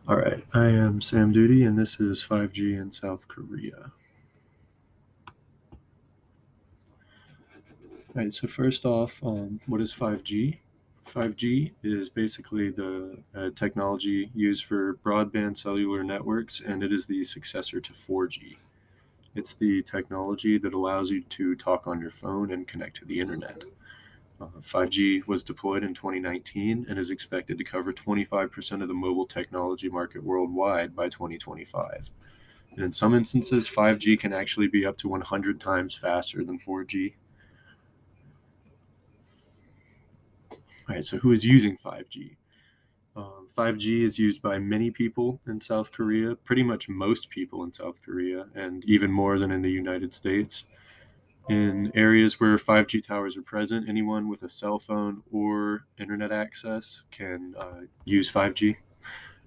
All right, I am Sam Duty, and this is 5G in South Korea. All right, so first off, what is 5G? 5G is basically the technology used for broadband cellular networks, and it is the successor to 4G. It's the technology that allows you to talk on your phone and connect to the internet. 5G was deployed in 2019 and is expected to cover 25% of the mobile technology market worldwide by 2025. And in some instances, 5G can actually be up to 100 times faster than 4G. All right, so who is using 5G? 5G is used by many people in South Korea, pretty much most people in South Korea, and even more than in the United States. In areas where 5G towers are present, anyone with a cell phone or internet access can use 5G.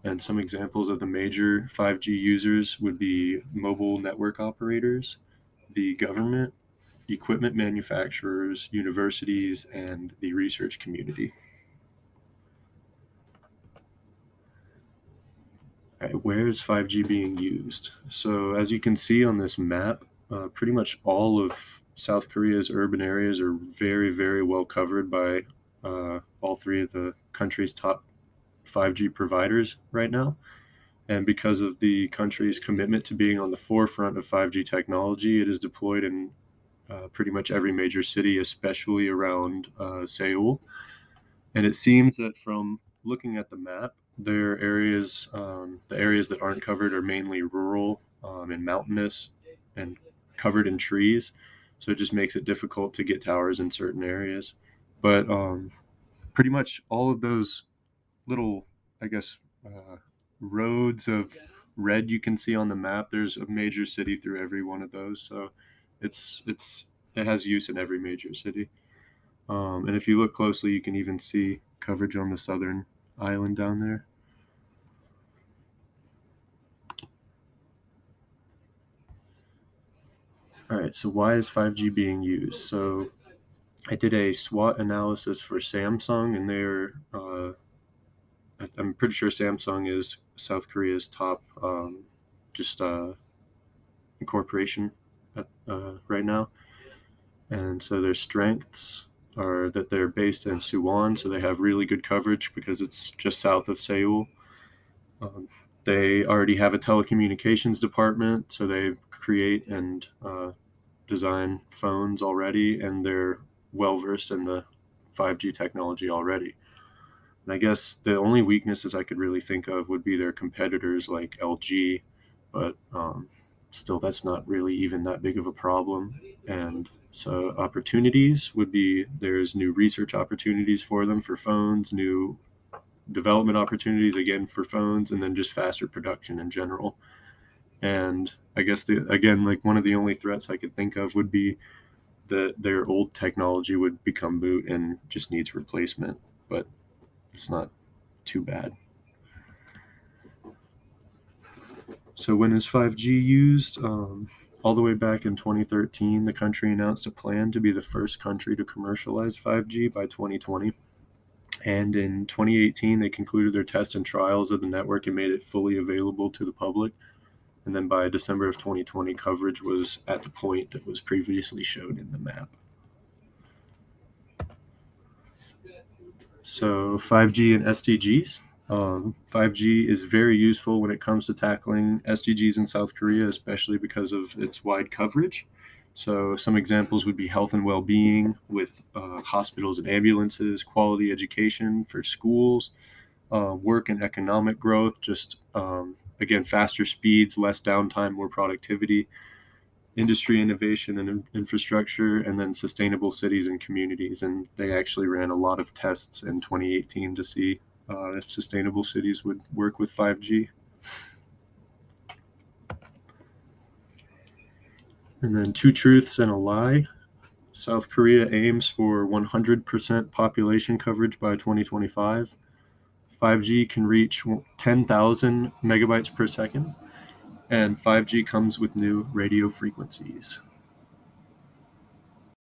And some examples of the major 5G users would be mobile network operators, the government, equipment manufacturers, universities, and the research community. All right, where is 5G being used? So, as you can see on this map, pretty much all of South Korea's urban areas are very, very well covered by all three of the country's top 5G providers right now. And because of the country's commitment to being on the forefront of 5G technology, it is deployed in pretty much every major city, especially around Seoul. And it seems that from looking at the map, the areas that aren't covered are mainly rural and mountainous and covered in trees. So it just makes it difficult to get towers in certain areas. But pretty much all of those little, I guess, roads of red you can see on the map, there's a major city through every one of those. So it has use in every major city. And if you look closely, you can even see coverage on the southern island down there. All right, so why is 5G being used? So I did a SWOT analysis for Samsung, and I'm pretty sure Samsung is South Korea's top just corporation right now. And so their strengths are that they're based in Suwon, so they have really good coverage because it's just south of Seoul. Um, they already have a telecommunications department, so they create and design phones already, and they're well versed in the 5G technology already. And I guess the only weaknesses I could really think of would be their competitors like LG, but still, that's not really even that big of a problem. And so, opportunities would be there's new research opportunities for them for phones, new development opportunities again for phones, and then just faster production in general. And I guess again, like one of the only threats I could think of would be that their old technology would become moot and just needs replacement. But it's not too bad. So when is 5G used? All the way back in 2013, the country announced a plan to be the first country to commercialize 5G by 2020. And in 2018, they concluded their tests and trials of the network and made it fully available to the public. And then by December of 2020, coverage was at the point that was previously shown in the map. So 5G and SDGs. 5G is very useful when it comes to tackling SDGs in South Korea, especially because of its wide coverage. So some examples would be health and well-being with hospitals and ambulances, quality education for schools, work and economic growth, just again, faster speeds, less downtime, more productivity, industry innovation and infrastructure, and then sustainable cities and communities. And they actually ran a lot of tests in 2018 to see if sustainable cities would work with 5G. And then two truths and a lie. South Korea aims for 100% population coverage by 2025. 5G can reach 10,000 megabytes per second, and 5G comes with new radio frequencies.